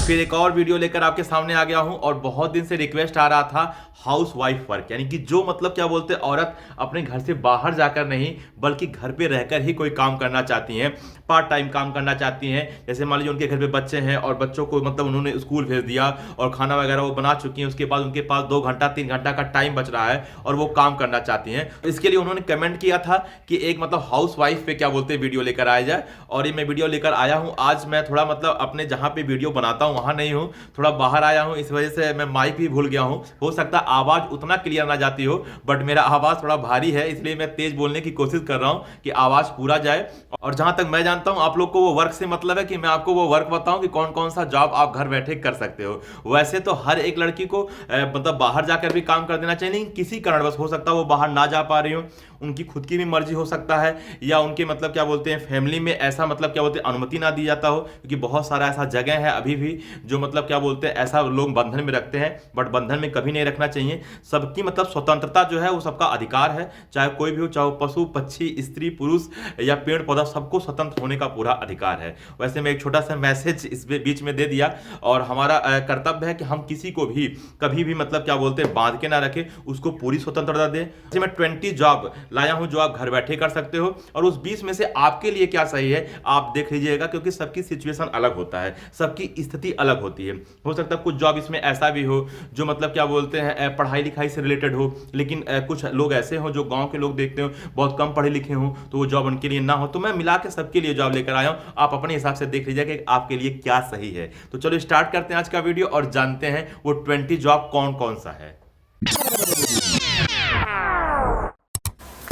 फिर एक और वीडियो लेकर आपके सामने आ गया हूं और बहुत दिन से रिक्वेस्ट आ रहा था हाउस वाइफ वर्क, यानी कि जो मतलब क्या बोलते हैं, औरत अपने घर से बाहर जाकर नहीं बल्कि घर पे रहकर ही कोई काम करना चाहती हैं, पार्ट टाइम काम करना चाहती हैं। जैसे मान लीजिए उनके घर पे बच्चे हैं और बच्चों को मतलब उन्होंने स्कूल भेज दिया और खाना वगैरह वो बना चुकी हैं, उसके बाद उनके पास 2 घंटा 3 घंटा का टाइम बच रहा है और वो काम करना चाहती हैं। इसके लिए उन्होंने कमेंट किया था कि एक मतलब हाउस वाइफ पे क्या बोलते हैं वीडियो लेकर आया जाए, और ये मैं वीडियो लेकर आया हूं। आज मैं थोड़ा मतलब अपने जहां पे वीडियो बनाता हूं वहां नहीं हूं, थोड़ा बाहर आया हूं, इस वजह से मैं माइक भी भूल गया हूं। हो सकता है आवाज उतना क्लियर ना जाती हो, बट मेरा आवाज थोड़ा भारी है, इसलिए मैं तेज बोलने की कोशिश कर रहा हूं कि आवाज पूरा जाए। और जहां तक मैं जानता हूं आप लोग को वो वर्क से मतलब है कि मैं आपको वो वर्क बताऊं कि कौन कौन सा जॉब आप घर बैठे कर सकते हो। वैसे तो हर एक लड़की को मतलब बाहर जाकर भी काम कर देना चाहिए, लेकिन किसी कारणवश हो सकता है वो बाहर ना जा पा रही हो, उनकी खुद की भी मर्जी हो सकता है, या उनके मतलब क्या बोलते हैं फैमिली में ऐसा मतलब क्या बोलते हैं अनुमति ना दी जाता हो, क्योंकि बहुत सारा ऐसा जगह है अभी भी जो मतलब क्या बोलते हैं ऐसा लोग बंधन में रखते हैं, बट बंधन में कभी नहीं रखना चाहिए। सबकी मतलब स्वतंत्रता जो है वो सबका अधिकार है, चाहे कोई भी हो, चाहे पशु पक्षी स्त्री पुरुष या पेड़ पौधा, सबको स्वतंत्र होने का पूरा अधिकार है। वैसे मैं एक छोटा सा मैसेज इस बीच में दे दिया, और हमारा कर्तव्य है कि हम किसी को भी कभी भी मतलब क्या बोलते हैं बांध के ना रखें, उसको पूरी स्वतंत्रता दें। जैसे मैं 20 जॉब लाया हूं जो आप घर बैठे कर सकते हो, और उस 20 में से आपके लिए क्या सही है आप देख लीजिएगा, क्योंकि सबकी सिचुएशन अलग होता है, सबकी स्थिति अलग होती है। हो सकता है कुछ जॉब इसमें ऐसा भी हो जो मतलब क्या बोलते हैं पढ़ाई लिखाई से रिलेटेड हो, लेकिन कुछ लोग ऐसे हो जो गांव के लोग देखते हो बहुत कम पढ़े लिखे हो, तो वो जॉब उनके लिए ना हो। तो मैं मिला के सबके लिए जॉब लेकर आया हूं, आप अपने हिसाब से देख लीजिएगा कि आपके लिए क्या सही है। तो चलो स्टार्ट करते हैं आज का वीडियो और जानते हैं वो 20 जॉब कौन कौन सा है।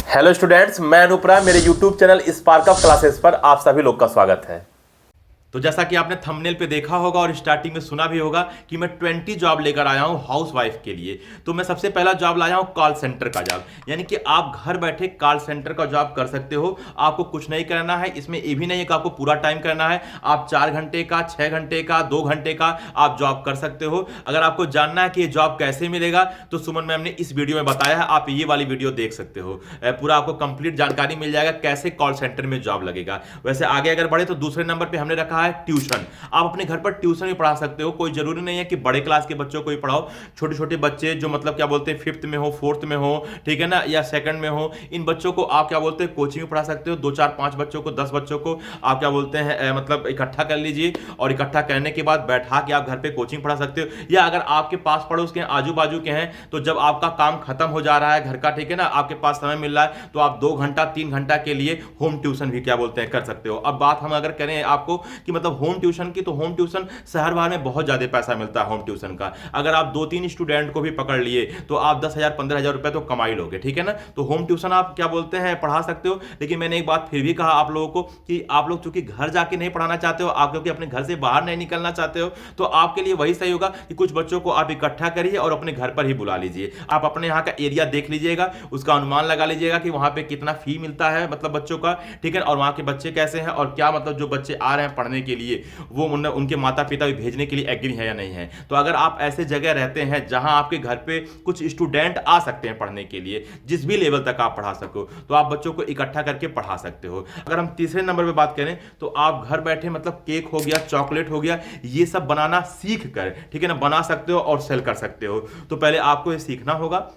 हेलो स्टूडेंट्स, मैं अनूप राय, मेरे YouTube channel spark of classes पर आप सभी लोग का स्वागत है। तो जैसा कि आपने थंबनेल पे देखा होगा और स्टार्टिंग में सुना भी होगा कि मैं 20 जॉब लेकर आया हूं हाउस वाइफ के लिए। तो मैं सबसे पहला जॉब लाया हूं कॉल सेंटर का जॉब, यानी कि आप घर बैठे कॉल सेंटर का जॉब कर सकते हो। आपको कुछ नहीं करना है, इसमें ये भी नहीं है कि आपको पूरा टाइम करना है। आप 4 घंटे का, 6 घंटे का, 2 घंटे का आप जॉब कर सकते हो। अगर आपको जानना है कि ये जॉब कैसे मिलेगा तो सुमन मैम ने इस वीडियो में बताया है, आप ये वाली वीडियो देख सकते हो, पूरा आपको कंप्लीट जानकारी मिल जाएगा कैसे कॉल सेंटर में जॉब लगेगा। वैसे आगे अगर बढ़े तो दूसरे नंबर पर हमने रखा है ट्यूशन। आप अपने घर पर ट्यूशन भी पढ़ा सकते हो, कोई जरूरी नहीं है कि बड़े क्लास के बच्चों को ही पढ़ाओ। छोटे छोटे बच्चे जो मतलब क्या बोलते हैं 5th में हो, 4th में हो, ठीक है ना, या 2nd में हो, इन बच्चों को आप क्या बोलते हैं कोचिंग में पढ़ा सकते हो। 2 4 5 बच्चों को, 10 बच्चों को आप क्या बोलते हैं मतलब इकट्ठा कर लीजिए, और इकट्ठा करने के बाद बैठा के आप घर पे कोचिंग पढ़ा सकते हो। या अगर आपके पास पड़ोस के आजू बाजू के हैं तो जब आपका काम खत्म हो जा रहा है घर का, ठीक है ना, आपके पास समय मिल रहा है तो आप 2 घंटा 3 घंटा के लिए होम ट्यूशन भी क्या बोलते हैं कर सकते हो। अब बात हम अगर करें आपको कि मतलब होम ट्यूशन की, तो होम ट्यूशन शहर बाहर में बहुत ज्यादा पैसा मिलता है होम ट्यूशन का। अगर आप 2-3 स्टूडेंट को भी पकड़ लिए तो आप 10,000 15,000 रुपए तो कमा ही लोगे, ठीक है ना। तो होम ट्यूशन आप क्या बोलते हैं पढ़ा सकते हो। लेकिन मैंने एक बात फिर भी कहा आप लोगों को कि आप लोग चूंकि घर जाके नहीं पढ़ाना चाहते हो, आप क्योंकि अपने घर से बाहर नहीं निकलना चाहते हो, तो आपके लिए वही सही होगा कि कुछ बच्चों को आप इकट्ठा करिए और अपने घर पर ही बुला लीजिए। आप अपने यहाँ का एरिया देख लीजिएगा, उसका अनुमान लगा लीजिएगा कि वहां पे कितना फी मिलता है मतलब बच्चों का, ठीक है, और वहां के बच्चे कैसे हैं, और क्या मतलब जो बच्चे आ रहे हैं पढ़ने के लिए वो उनके माता पिता भी भेजने के लिए एग्री है या नहीं है। तो अगर आप ऐसे जगह रहते हैं जहां आपके घर पे कुछ स्टूडेंट आ सकते हैं पढ़ने के लिए, जिस भी लेवल तक आप पढ़ा सको, तो आप बच्चों को इकट्ठा करके पढ़ा सकते हो। अगर हम तीसरे नंबर पे बात करें तो आप घर बैठे मतलब केक हो गया, चॉकलेट हो गया, ये सब बनाना सीख कर, ठीक है ना, बना सकते हो और सेल कर सकते हो। तो पहले आपको ये सीखना होगा,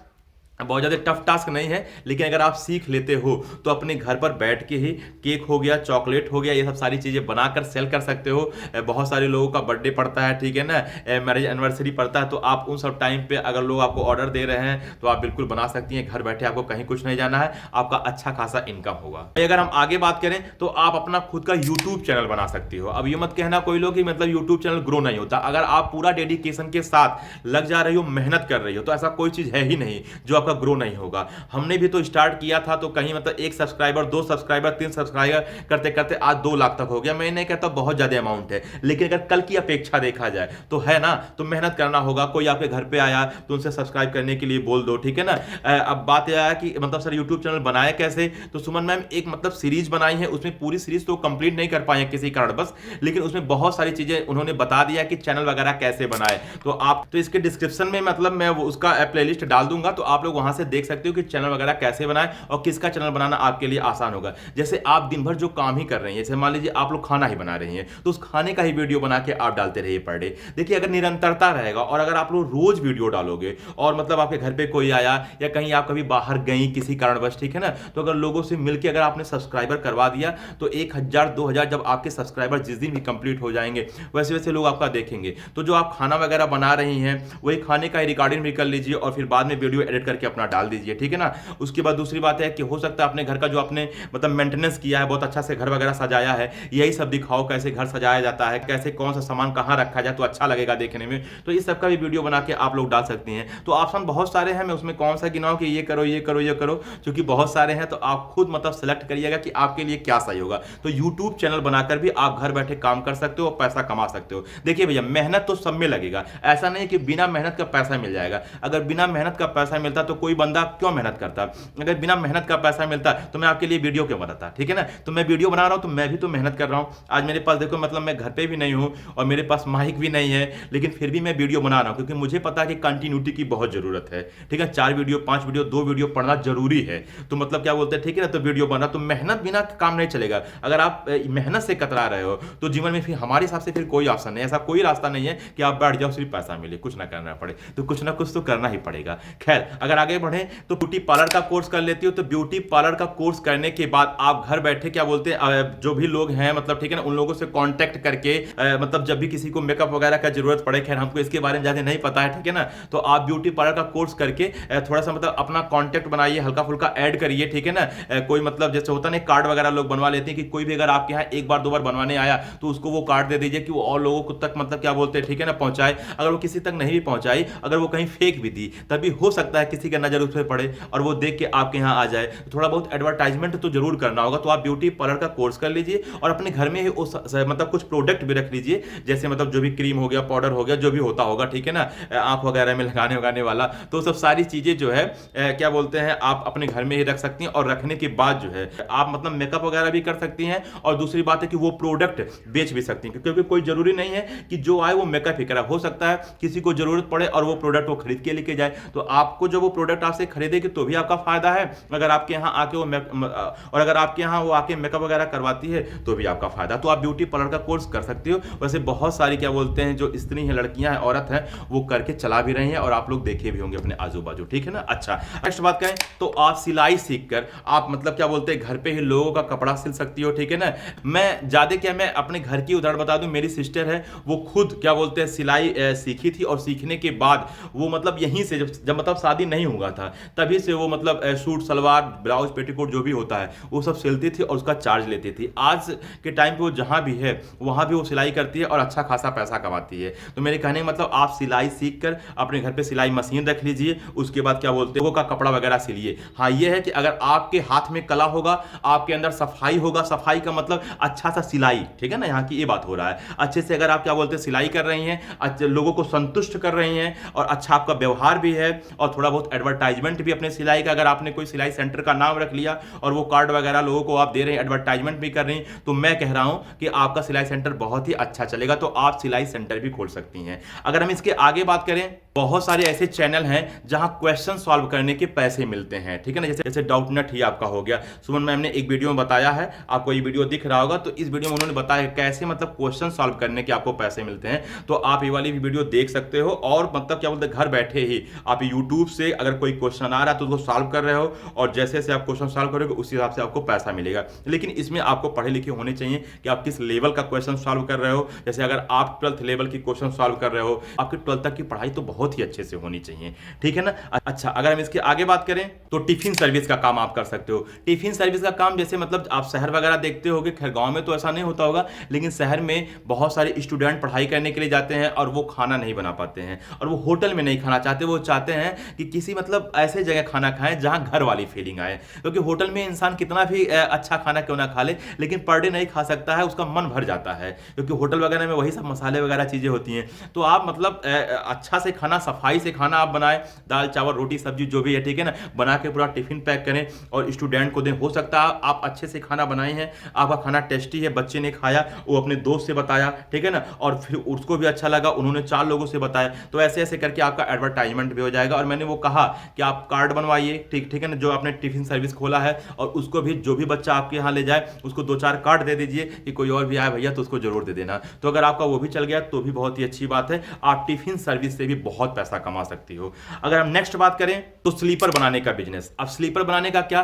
बहुत ज़्यादा टफ टास्क नहीं है, लेकिन अगर आप सीख लेते हो तो अपने घर पर बैठ के ही केक हो गया, चॉकलेट हो गया, ये सब सारी चीज़ें बनाकर सेल कर सकते हो। बहुत सारे लोगों का बर्थडे पड़ता है, ठीक है ना, मैरिज एनिवर्सरी पड़ता है, तो आप उन सब टाइम पे अगर लोग आपको ऑर्डर दे रहे हैं तो आप बिल्कुल बना सकती हैं घर बैठे, आपको कहीं कुछ नहीं जाना है, आपका अच्छा खासा इनकम होगा। अगर हम आगे बात करें तो आप अपना खुद का यूट्यूब चैनल बना सकती हो। अब ये मत कहना कोई लोग कि मतलब यूट्यूब चैनल ग्रो नहीं होता। अगर आप पूरा डेडिकेशन के साथ लग जा रही हो, मेहनत कर रही हो, तो ऐसा कोई चीज़ है ही नहीं जो का ग्रो नहीं होगा। हमने भी तो स्टार्ट किया था तो कहीं मतलब 1 सब्सक्राइबर, 2 सब्सक्राइबर, 3 सब्सक्राइबर करते करते आज 2 लाख तक हो गया। मैं नहीं कहता बहुत ज्यादा अमाउंट है, लेकिन अगर कल की अपेक्षा देखा जाए तो है ना, तो मेहनत करना होगा। कोई आपके घर पे आया तो उनसे सब्सक्राइब करने के लिए बोल दो, ठीक है ना। अब बात यह है कि मतलब सर यूट्यूब चैनल बनाया कैसे, तो सुमन मैम एक मतलब सीरीज बनाई है, उसमें पूरी सीरीज तो कंप्लीट नहीं कर पाए किसी कारण बस, लेकिन उसमें बहुत सारी चीजें उन्होंने बता दिया कि चैनल वगैरह कैसे बनाए। तो आप तो इसके डिस्क्रिप्शन में मतलब मैं उसका प्लेलिस्ट डाल दूंगा, तो आप लोग वहां से देख सकते हो कि चैनल वगैरह कैसे बनाए और किसका चैनल बनाना आपके लिए आसान होगा। जैसे आप दिन भर जो काम ही कर रहे हैं, जैसे मान लीजिए आप लोग खाना ही बना रही हैं, तो उस खाने का ही वीडियो बना के आप डालते रहिए पर डे। देखिए अगर निरंतरता रहेगा और अगर आप लोग रोज वीडियो डालोगे और मतलब आपके घर पे कोई आया या कहीं आप कभी बाहर गई किसी कारणवश, ठीक है ना, तो अगर लोगों से मिलकर अगर आपने सब्सक्राइबर करवा दिया तो 1000 2000 जब आपके सब्सक्राइबर जिस दिन भी कंप्लीट हो जाएंगे वैसे वैसे लोग आपका देखेंगे। तो जो आप खाना वगैरह बना रही हैं वही खाने का ही रिकॉर्डिंग भी कर लीजिए और फिर बाद में वीडियो एडिट करके अपना डाल दीजिए, ठीक है ना। उसके बाद दूसरी बात है कि हो सकता है अपने घर का जो आपने मतलब मेंटेनेंस किया है, बहुत अच्छा से घर वगैरह सजाया है, यही सब दिखाओ कैसे घर सजाया जाता है, कैसे कौन सा सामान कहां रखा जाए तो अच्छा लगेगा देखने में। तो इस सब का भी वीडियो बना के आप लोग डाल सकती हैं। तो ऑप्शन बहुत सारे हैं, मैं उसमें कौन सा गिनाऊं कि ये करो ये करो ये करो, क्योंकि बहुत सारे हैं। तो आप खुद मतलब सेलेक्ट करिएगा कि आपके लिए क्या सही होगा। तो यूट्यूब चैनल बनाकर भी आप घर बैठे काम कर सकते हो और पैसा कमा सकते हो। देखिए भैया मेहनत तो सब में लगेगा, ऐसा नहीं कि बिना मेहनत का पैसा मिल जाएगा। अगर बिना मेहनत का पैसा मिलता तो कोई बंदा क्यों मेहनत करता? अगर बिना मेहनत का पैसा मिलता तो मैं आपके लिए वीडियो क्यों बनाता, ठीक है ना। तो मैं वीडियो बना रहा हूं तो मैं भी तो मेहनत कर रहा हूं। आज मेरे पास देखो मतलब मैं घर पे भी नहीं हूं और मेरे पास माइक भी नहीं है, लेकिन फिर भी मैं वीडियो बना रहा हूं क्योंकि मुझे पता है कि कंटिन्यूटी की बहुत जरूरत है, ठीक है। 4 वीडियो 5 वीडियो 2 वीडियो पढ़ना जरूरी है। तो मतलब क्या बोलते हैं, ठीक है ना। तो वीडियो बना, तो मेहनत बिना काम नहीं चलेगा। अगर आप मेहनत से कतरा रहे हो तो जीवन में फिर हमारे हिसाब से फिर कोई ऑप्शन नहीं, ऐसा कोई रास्ता नहीं है कि आप बैठ जाओ सिर्फ पैसा मिले, कुछ ना करना पड़े। तो कुछ ना कुछ तो करना ही पड़ेगा। खैर अगर आगे बढ़े तो ब्यूटी पार्लर का कोर्स कर लेती हो। तो ब्यूटी पार्लर का कोर्स करने के बाद आप घर बैठे क्या बोलते हैं जो भी लोग हैं मतलब, ठीक है ना, उन लोगों से कांटेक्ट करके मतलब जब भी किसी को मेकअप वगैरह का जरूरत पड़े, खैर हमको इसके बारे में ज्यादा नहीं पता है, ठीक है ना। तो आप ब्यूटी पार्लर का कोर्स करके थोड़ा सा मतलब अपना कांटेक्ट बनाइए, हल्का फुल्का ऐड करिए, ठीक है ना। कोई मतलब जैसे होता नहीं कार्ड वगैरह लोग बनवा लेते हैं कि कोई भी अगर आपके यहाँ एक बार 2 बार बनवाने आया तो उसको वो कार्ड दे दीजिए कि वो और लोगों को तक मतलब क्या बोलते हैं, ठीक है ना, पहुंचाए। अगर वो किसी तक नहीं भी पहुंचाई, अगर वो कहीं फेंक भी दी तभी हो सकता है किसी का नजर उस पर पड़े और वो देख के आपके यहाँ आ जाए। तो थोड़ा बहुत एडवर्टाइजमेंट तो जरूर करना होगा। तो आप ब्यूटी पार्लर का कोर्स कर लीजिए और अपने घर में ही मतलब कुछ प्रोडक्ट भी रख लीजिए, जैसे मतलब जो भी क्रीम हो गया, पाउडर हो गया, जो भी होता होगा, ठीक है ना, आंख वगैरह में लगाने वगाने वाला। तो सब सारी चीजें जो है क्या बोलते हैं आप अपने घर में ही रख सकती हैं। और रखने के बाद जो है आप मतलब मेकअप वगैरह भी कर सकती हैं। और दूसरी बात है कि वो प्रोडक्ट बेच भी सकती हैं, क्योंकि कोई जरूरी नहीं है कि जो आए वो मेकअप ही करा। हो सकता है किसी को जरूरत पड़े और वो प्रोडक्ट वो खरीद के लेके जाए, तो आपको जब वो प्रोडक्ट आपसे खरीदेगी तो भी आपका फायदा है। अगर आपके यहाँ आके वो और अगर आपके यहाँ वो आके मेकअप वगैरह करवाती है तो भी आपका फायदा। तो आप ब्यूटी पार्लर का कोर्स कर सकते हो। वैसे बहुत सारी क्या बोलते हैं जो स्त्री हैं, लड़कियां हैं, औरत हैं, वो करके चला भी रही हैं और आप लोग देखे भी होंगे अपने आजू बाजू, ठीक है ना। अच्छा नेक्स्ट बात करें तो आप सिलाई सीखकर आप मतलब क्या बोलते हैं घर पे ही लोगों का कपड़ा सिल सकती हो, ठीक है ना। मैं ज्यादा क्या मैं अपने घर की उदाहरण बता दूं, मेरी सिस्टर है वो खुद क्या बोलते हैं सिलाई सीखी थी और सीखने के बाद वो मतलब यहीं से जब मतलब शादी नहीं हुआ था तभी से वो मतलब सूट सलवार ब्लाउज पेटीकोट जो भी होता है वो सब सिलती थी और उसका चार्ज लेती थी। आज के टाइम पे वो जहां भी है वहां भी वो सिलाई करती है और अच्छा खासा पैसा कमाती है। तो मेरे कहने का मतलब आप सिलाई सीख कर अपने घर पे सिलाई मशीन रख लीजिए, उसके बाद क्या बोलते हैं लोगों का कपड़ा वगैरह सिलिए। हाँ ये है कि अगर आपके हाथ में कला होगा, आपके अंदर सफाई होगा, सफाई का मतलब अच्छा सा सिलाई, ठीक है ना, यहाँ की ये बात हो रहा है। अच्छे से अगर आप क्या बोलते हैं सिलाई कर रही हैं, लोगों को संतुष्ट कर रही हैं और अच्छा आपका व्यवहार भी है और थोड़ा बहुत एडवर्टाइजमेंट भी अपने सिलाई का, अगर आपने कोई सिलाई सेंटर का नाम रख लिया और वो कार्ड वगैरह लोगों को आप दे रहे हैं, एडवर्टाइजमेंट भी कर रही हैं, तो मैं कह रहा हूं कि आपका सिलाई सेंटर बहुत ही अच्छा चलेगा। तो आप सिलाई सेंटर भी खोल सकती हैं। अगर हम इसके आगे बात करें, बहुत सारे ऐसे चैनल हैं जहां क्वेश्चन सॉल्व करने के पैसे मिलते हैं, ठीक है ना। जैसे डाउटनट ही आपका हो गया, सुमन मैम ने एक वीडियो में बताया है, आपको ये वीडियो दिख रहा होगा। तो इस वीडियो में उन्होंने बताया कैसे मतलब क्वेश्चन सॉल्व करने के आपको पैसे मिलते हैं। तो आप ये वाली भी वीडियो देख सकते हो और मतलब क्या बोलते हैं घर बैठे ही आप यूट्यूब से अगर कोई क्वेश्चन आ रहा है तो उसको सॉल्व कर रहे हो और जैसे जैसे आप क्वेश्चन सॉल्व करोगे उसी हिसाब से आपको पैसा मिलेगा। लेकिन इसमें आपको पढ़े लिखे होने चाहिए कि आप किस लेवल का क्वेश्चन सॉल्व कर रहे हो। जैसे अगर आप 12th लेवल की क्वेश्चन सॉल्व कर रहे हो, आपकी 12th तक की पढ़ाई तो बहुत ही अच्छे से होनी चाहिए, ठीक है ना। अच्छा अगर हम इसके आगे बात करें तो टिफिन सर्विस का काम आप कर सकते हो। टिफिन सर्विस का काम जैसे मतलब आप शहर वगैरह देखते होगे, खैर गांव में तो ऐसा नहीं होता होगा, लेकिन शहर में बहुत सारे स्टूडेंट पढ़ाई करने के लिए जाते हैं और वो खाना नहीं बना पाते हैं और वो होटल में नहीं खाना चाहते, वो चाहते हैं कि किसी मतलब ऐसे जगह खाना खाएं जहां घर वाली फीलिंग आए। क्योंकि होटल में इंसान कितना भी अच्छा खाना क्यों ना खा ले, लेकिन पर डे नहीं खा सकता है, उसका मन भर जाता है, क्योंकि होटल वगैरह में वही सब मसाले वगैरह चीजें होती हैं। तो आप मतलब अच्छा से खाना, सफाई से खाना आप बनाएं, दाल चावल रोटी सब्जी जो भी है, ठीक है ना, बना के पूरा टिफिन पैक करें और स्टूडेंट को दें। हो सकता है आप अच्छे से खाना बनाए हैं, आपका खाना टेस्टी है, बच्चे ने खाया, वो अपने दोस्त से बताया, ठीक है ना, और फिर उसको भी अच्छा लगा, उन्होंने 4 लोगों से बताया। तो ऐसे ऐसे करके आपका एडवर्टाइजमेंट भी हो जाएगा। और मैंने वो कहा कि आप कार्ड बनवाइए, ठीक ठीक है ना, जो आपने टिफिन सर्विस खोला है, और उसको भी जो भी बच्चा आपके यहाँ ले जाए उसको 2-4 कार्ड दे दीजिए कि कोई और भी आए भैया तो उसको जरूर दे देना। तो अगर आपका वो भी चल गया तो भी बहुत ही अच्छी बात है, आप टिफिन सर्विस से भी बहुत पैसा कमा सकती हो। अगर हम नेक्स्ट बात करें तो स्लीपर बनाने का बिजनेस। अब स्लीपर बनाने का क्या,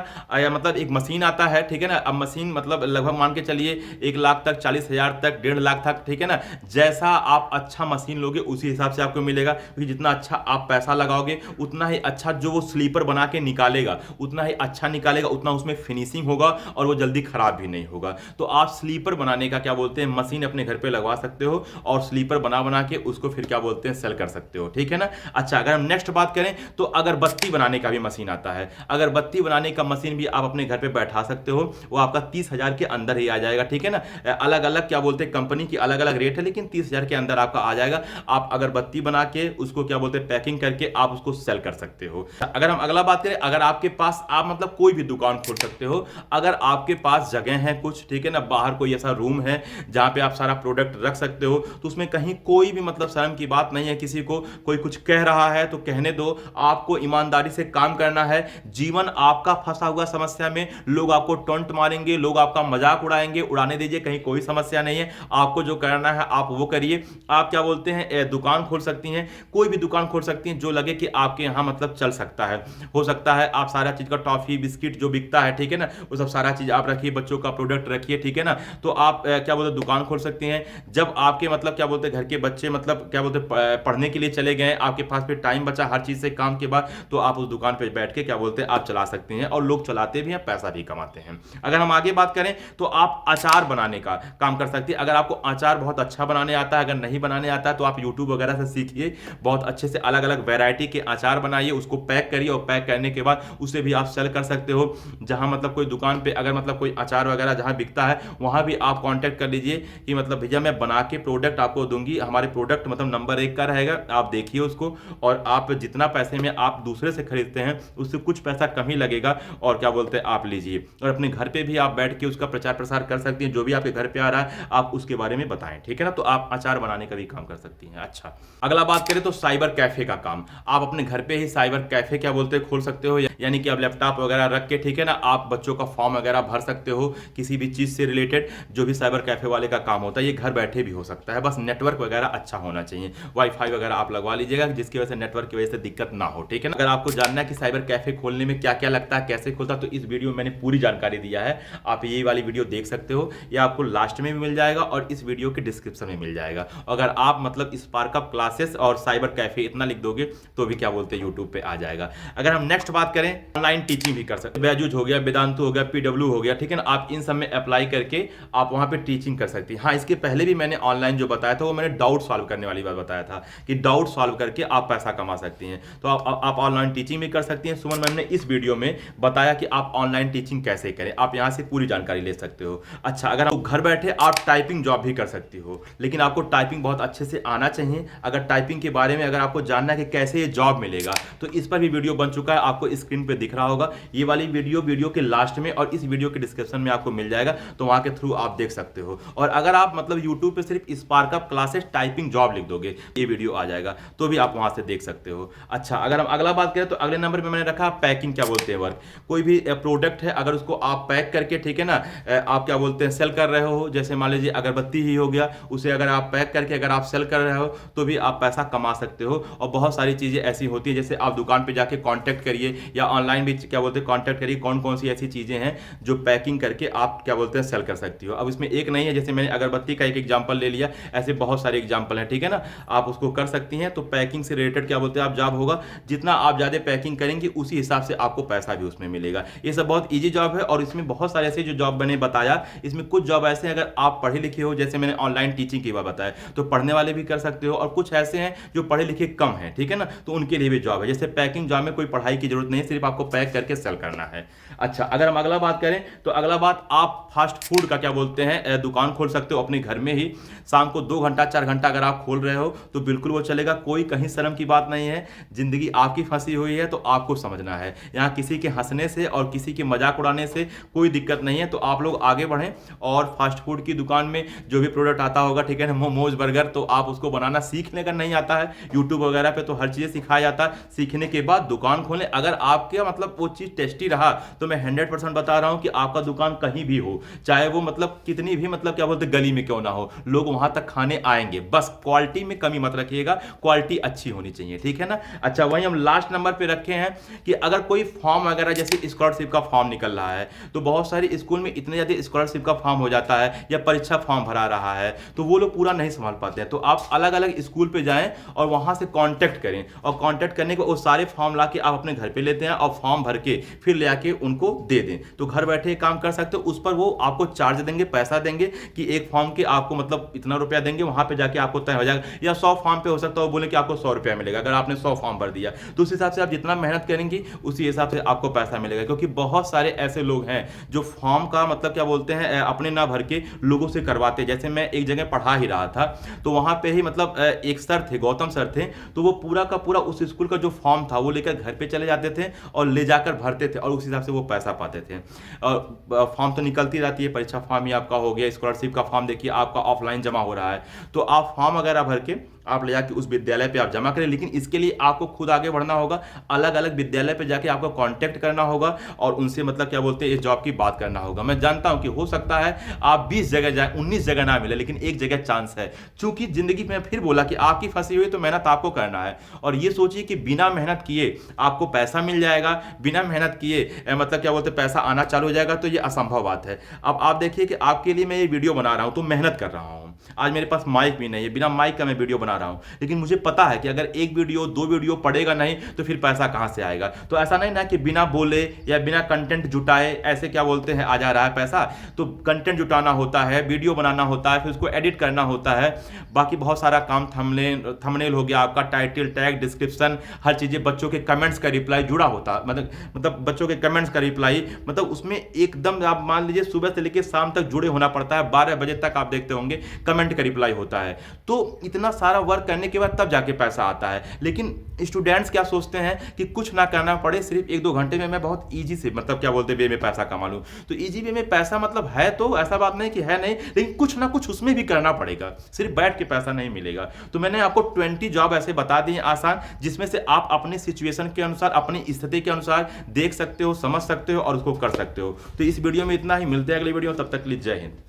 मतलब एक मशीन आता है, ठीक है ना। अब मशीन मतलब लगभग मान के चलिए 1 लाख तक, 40,000 तक, 1.5 लाख तक, ठीक है ना। जैसा आप अच्छा मशीन लोगे उसी हिसाब से आपको मिलेगा, क्योंकि जितना अच्छा आप पैसा लगाओगे उतना ही अच्छा जो वो स्लीपर बना के निकालेगा उतना ही अच्छा निकालेगा, उतना उसमें फिनिशिंग होगा और वो जल्दी खराब भी नहीं होगा। तो आप स्लीपर बनाने का क्या बोलते हैं मशीन अपने घर पे लगवा सकते हो और स्लीपर बना बना के उसको फिर क्या बोलते हैं सेल कर सकते हो, ठीक है ना। अच्छा, अगर हम नेक्स्ट बात करें तो अगरबत्ती बनाने का भी मशीन आता है। अगरबत्ती बनाने का मशीन भी आप अपने घर पे बैठा सकते हो, वो आपका 30,000 के अंदर ही आ जाएगा, ठीक है ना। अलग अलग क्या बोलते हैं कंपनी की अलग अलग रेट है, लेकिन 30,000 के अंदर आपका आ जाएगा। आप अगरबत्ती बना के उसको क्या बोलते हैं पैकिंग करके आप उसको सेल कर सकते हो। अगर हम अगला बात करें, अगर आपके पास आप मतलब कोई भी दुकान खोल सकते हो, अगर आपके पास जगह है कुछ, ठीक है ना, बाहर कोई ऐसा रूम है जहां पे आप सारा प्रोडक्ट रख सकते हो, तो उसमें कहीं कोई भी मतलब शर्म की बात नहीं है। किसी को कोई कुछ कह रहा है तो कहने दो, आपको ईमानदारी से काम करना है। जीवन आपका फंसा हुआ समस्या में, लोग आपको टोंट मारेंगे, लोग आपका मजाक उड़ाएंगे, उड़ाने दीजिए, कहीं कोई समस्या नहीं है। आपको जो करना है आप वो करिए। आप क्या बोलते हैं दुकान खोल सकती हैं, कोई भी दुकान खोल सकती हैं जो लगे कि आपके यहां मतलब चल सकता है। हो सकता है आप सारा चीज का टॉफी बिस्किट जो बिकता है, ठीक है ना, वो सब सारा चीज आप रखिए, बच्चों का प्रोडक्ट रखिए, ठीक है ना। तो आप क्या बोलते हैं दुकान खोल सकती हैं। जब आपके मतलब क्या बोलते हैं घर के बच्चे मतलब क्या बोलते हैं पढ़ने के लिए चले गए, आपके पास पे टाइम बचा हर चीज से काम के बाद, तो आप उस दुकान पे बैठ के क्या बोलते हैं आप चला सकते हैं, और लोग चलाते भी हैं, पैसा भी कमाते हैं। अगर हम आगे बात करें तो आप अचार बनाने का काम कर सकते हैं। अगर आपको अचार बहुत अच्छा बनाने आता है, अगर नहीं बनाने आता है तो आप यूट्यूब वगैरह से सीखिए, बहुत अच्छे से अलग अलग वैरायटी के अचार बनाइए, उसको पैक करिए, और पैक करने के बाद उसे भी आप सेल कर सकते हो। जहां मतलब कोई दुकान पे अगर मतलब कोई अचार वगैरह जहां बिकता है वहां भी आप कांटेक्ट कर लीजिए कि मतलब भैया मैं बना के प्रोडक्ट आपको दूंगी, हमारे प्रोडक्ट मतलब नंबर 1 का रहेगा, आप देखिए उसको, और आप जितना पैसे में आप दूसरे से खरीदते हैं उससे कुछ पैसा कम ही लगेगा, और क्या बोलते हैं आप लीजिए, और अपने घर पे भी आप बैठ के उसका प्रचार प्रसार कर सकती हैं। जो भी आपके घर पे आ रहा है आप उसके बारे में बताएं, ठीक है ना। तो आप अचार बनाने का भी काम कर सकती हैं। अच्छा, अगला बात करें तो साइबर कैफे का काम। आप अपने घर पे ही साइबर कैफे क्या बोलते हैं खोल सकते हो, यानी कि आप लैपटॉप वगैरह रख के, ठीक है ना, आप बच्चों का फॉर्म वगैरह भर सकते हो किसी भी चीज से रिलेटेड, जो भी साइबर कैफे वाले का काम होता है। ये घर बैठे भी हो सकता है, बस नेटवर्क वगैरह अच्छा होना चाहिए, वाईफाई वगैरह आप लगवा लीजिएगा जिसकी वजह से नेटवर्क की वजह से दिक्कत ना हो, ठीक है ना। अगर आपको जानना है कि साइबर कैफे खोलने में क्या क्या लगता है, कैसे खोलता है, तो इस वीडियो में मैंने पूरी जानकारी दिया है, आप ये वाली वीडियो देख सकते हो, या आपको लास्ट में भी मिल जाएगा और इस वीडियो के डिस्क्रिप्शन में मिल जाएगा। अगर आप मतलब स्पार्कअप क्लासेस और साइबर कैफे इतना लिख दोगे तो भी क्या बोलते हैं यूट्यूब पे आ जाएगा। अगर हम नेक्स्ट बात करें, ऑनलाइन टीचिंग भी कर सकते हैं, बैजूज हो गया, वेदांतु हो गया, पीडब्ल्यू हो गया, ठीक है ना, आप इन सब में अप्लाई करके आप वहां पे टीचिंग कर सकती हैं। हाँ, इसके पहले भी मैंने ऑनलाइन जो बताया था वो मैंने डाउट सॉल्व करने वाली बात बताया था कि डाउट सॉल्व करके आप पैसा कमा सकती हैं। तो आप ऑनलाइन टीचिंग भी कर सकती हैं। सुमन मैम ने इस वीडियो में बताया कि आप ऑनलाइन टीचिंग कैसे करें, आप यहां से पूरी जानकारी ले सकते हो। अच्छा, अगर आप घर बैठे आप टाइपिंग जॉब भी कर सकती हो, लेकिन आपको टाइपिंग बहुत अच्छे से आना चाहिए। अगर टाइपिंग के बारे में अगर आपको जानना है कि कैसे ये जॉब मिलेगा तो इस पर भी वीडियो बन चुका है, आपको स्क्रीन पे दिख रहा होगा। ये वाली वीडियो के लास्ट में और इस वीडियो के डिस्क्रिप्शन में आपको मिल जाएगा, तो वहां के थ्रू आप देख सकते हो। और अगर आप मतलब यूट्यूब पे सिर्फ स्पार्कअप क्लासेस टाइपिंग जॉब लिख दोगे, ये वीडियो आ जाएगा, तो भी आप वहां से देख सकते हो। अच्छा, अगर हम अगला बात करें तो अगले नंबर पे मैंने रखा पैकिंग क्या बोलते हैं वर्क। कोई भी प्रोडक्ट है अगर उसको आप पैक करके, ठीक है ना, आप क्या बोलते हैं सेल कर रहे हो, जैसे मान लीजिए अगरबत्ती ही हो गया, उसे अगर आप पैक करके अगर आप सेल कर रहे हो तो भी आप पैसा कमा सकते हो। और बहुत सारी चीजें ऐसी होती है, जैसे आप दुकान पे जाके कांटेक्ट करिए या ऑनलाइन भी क्या बोलते हैं कांटेक्ट करिए, कौन कौन सी ऐसी चीजें हैं जो पैकिंग करके आप क्या बोलते हैं सेल कर सकती हो। अब इसमें एक नहीं है, जैसे मैंने अगरबत्ती का एक एग्जांपल ले लिया, ऐसे बहुत सारे एग्जांपल हैं, ठीक है ना, आप उसको कर सकती हैं। तो पैकिंग से रिलेटेड क्या बोलते हैं आप जॉब होगा, जितना आप ज्यादा पैकिंग करेंगे उसी हिसाब से आपको पैसा भी उसमें मिलेगा। ये सब बहुत ईजी जॉब है, और इसमें बहुत सारे ऐसे जो जॉब मैंने बताया, इसमें कुछ जॉब ऐसे हैं अगर आप पढ़े लिखे हो, जैसे मैंने ऑनलाइन टीचिंग की बात बताया, तो पढ़ने वाले भी कर सकते हो, और कुछ ऐसे हैं जो पढ़े लिखे कम हैं, ठीक है ना, तो उनके लिए भी जॉब है। जैसे पैकिंग जॉब में कोई पढ़ाई की जरूरत नहीं है, सिर्फ आपको पैक करके सेल करना है। अच्छा, अगर हम अगला बात करें तो अगला बात आप फास्ट फूड का क्या बोलते हैं दुकान खोल सकते हो अपने घर में ही। शाम को 2 घंटा 4 घंटा अगर आप खोल रहे हो तो बिल्कुल वो चलेगा, कोई कहीं शर्म की बात नहीं है। जिंदगी आपकी फंसी हुई है तो आपको समझना है, यहाँ किसी के हंसने से और किसी के मजाक उड़ाने से कोई दिक्कत नहीं है। तो आप लोग आगे बढ़ें और फास्ट फूड की दुकान में जो भी प्रोडक्ट आता होगा, ठीक है ना, मोमोज बर्गर, तो आप उसको बनाना सीख लें। अगर नहीं आता है यूट्यूब वगैरह पे तो हर चीज़ सिखाया जाता है, सीखने के बाद दुकान खोलें। अगर आपके मतलब वो चीज़ टेस्टी रहा तो मैं 100% बता रहा हूं कि आपका दुकान कहीं भी हो, चाहे वो मतलब कितनी भी मतलब क्या बोलते गली में क्यों ना हो, लोग वहां तक खाने आएंगे। बस क्वालिटी में कमी मत रखिएगा, क्वालिटी अच्छी होनी चाहिए, ठीक है ना। अच्छा, वहीं हम लास्ट नंबर पे रखे हैं कि अगर कोई फॉर्म वगैरह जैसे स्कॉलरशिप का फॉर्म निकल रहा है, तो बहुत सारे स्कूल में इतने ज़्यादा स्कॉलरशिप का फॉर्म हो जाता है या परीक्षा फॉर्म भरा रहा है तो वो लोग पूरा नहीं संभाल पाते हैं। तो आप अलग अलग स्कूल पे जाएं और वहां से कांटेक्ट करें, और कांटेक्ट करने के वो सारे फॉर्म ला के आप अपने घर पे लेते हैं और फॉर्म भर के फिर ले आके उनको दे दें, तो घर बैठे काम कर सकते हो। उस पर वो आपको चार्ज देंगे, पैसा देंगे कि एक फॉर्म के आपको मतलब इतना रुपया देंगे, वहां पे जाके आपको तय हो जाएगा। या 100 फॉर्म पे हो सकता है वो बोले कि आपको 100 रुपया मिलेगा अगर आपने 100 फॉर्म भर दिया, तो उस हिसाब से आप जितना मेहनत करेंगे उसी हिसाब से आपको पैसा मिलेगा। क्योंकि बहुत सारे ऐसे लोग हैं जो फॉर्म का मतलब क्या बोलते हैं अपने ना भर के लोगों से करवाते। जैसे मैं एक जगह पढ़ा ही रहा था, तो वहां पे ही मतलब एक सर थे, गौतम सर थे, तो वो पूरा का पूरा उस स्कूल का जो फॉर्म था वो लेकर घर पे चले जाते थे और ले जाकर भरते थे और उस हिसाब से वो पैसा पाते थे। और फॉर्म तो निकलती रहती है, परीक्षा फॉर्म ही आपका हो गया, स्कॉलरशिप का फॉर्म देखिए आपका ऑफलाइन जमा हो रहा है, तो आप फॉर्म वगैरह भर के आप ले जाके उस विद्यालय पे आप जमा करें। लेकिन इसके लिए आपको खुद आगे बढ़ना होगा, अलग अलग विद्यालय पे जाके आपको कांटेक्ट करना होगा और उनसे मतलब क्या बोलते हैं इस जॉब की बात करना होगा। मैं जानता हूं कि हो सकता है आप 20 जगह जाए 19 जगह ना मिले, लेकिन एक जगह चांस है। चूंकि जिंदगी में फिर बोला कि आपकी फंसी हुई तो मेहनत आपको करना है, और ये सोचिए कि बिना मेहनत किए आपको पैसा मिल जाएगा, बिना मेहनत किए मतलब क्या बोलते पैसा आना चालू हो जाएगा, तो ये असंभव बात है। अब आप देखिए कि आपके लिए मैं ये वीडियो बना रहा हूं तो मेहनत कर रहा हूं। आज मेरे पास माइक भी नहीं है, बिना माइक का मैं वीडियो बना रहा हूं, लेकिन मुझे पता है कि अगर एक वीडियो 2 वीडियो पड़ेगा नहीं तो फिर पैसा कहां से आएगा। तो ऐसा नहीं ना कि बिना बोले या बिना कंटेंट जुटाए ऐसे क्या बोलते हैं आ जा रहा है पैसा। तो कंटेंट जुटाना होता है, वीडियो बनाना होता है, फिर उसको एडिट करना होता है, बाकी बहुत सारा काम, थंबनेल हो गया आपका, टाइटल टैग डिस्क्रिप्शन, हर चीजें, बच्चों के कमेंट्स का रिप्लाई जुड़ा होता है, मतलब बच्चों के कमेंट्स का रिप्लाई, मतलब उसमें एकदम आप मान लीजिए सुबह से लेकर शाम तक जुड़े होना पड़ता है। 12 बजे तक आप देखते होंगे कमेंट का रिप्लाई होता है। तो इतना सारा वर्क करने के बाद तब जाके पैसा आता है। लेकिन स्टूडेंट्स क्या सोचते हैं कि कुछ ना करना पड़े, सिर्फ 1-2 घंटे में मैं बहुत इजी से मतलब क्या बोलते वे में पैसा कमा लूं। तो इजी वे में पैसा मतलब है, तो ऐसा बात नहीं कि है नहीं, लेकिन कुछ ना कुछ उसमें भी करना पड़ेगा, सिर्फ बैठ के पैसा नहीं मिलेगा। तो मैंने आपको 20 जॉब ऐसे बता दी आसान, जिसमें से आप अपने सिचुएशन के अनुसार, अपनी स्थिति के अनुसार देख सकते हो, समझ सकते हो और उसको कर सकते हो। तो इस वीडियो में इतना ही, मिलते हैं अगले वीडियो में, तब तक के लिए जय हिंद।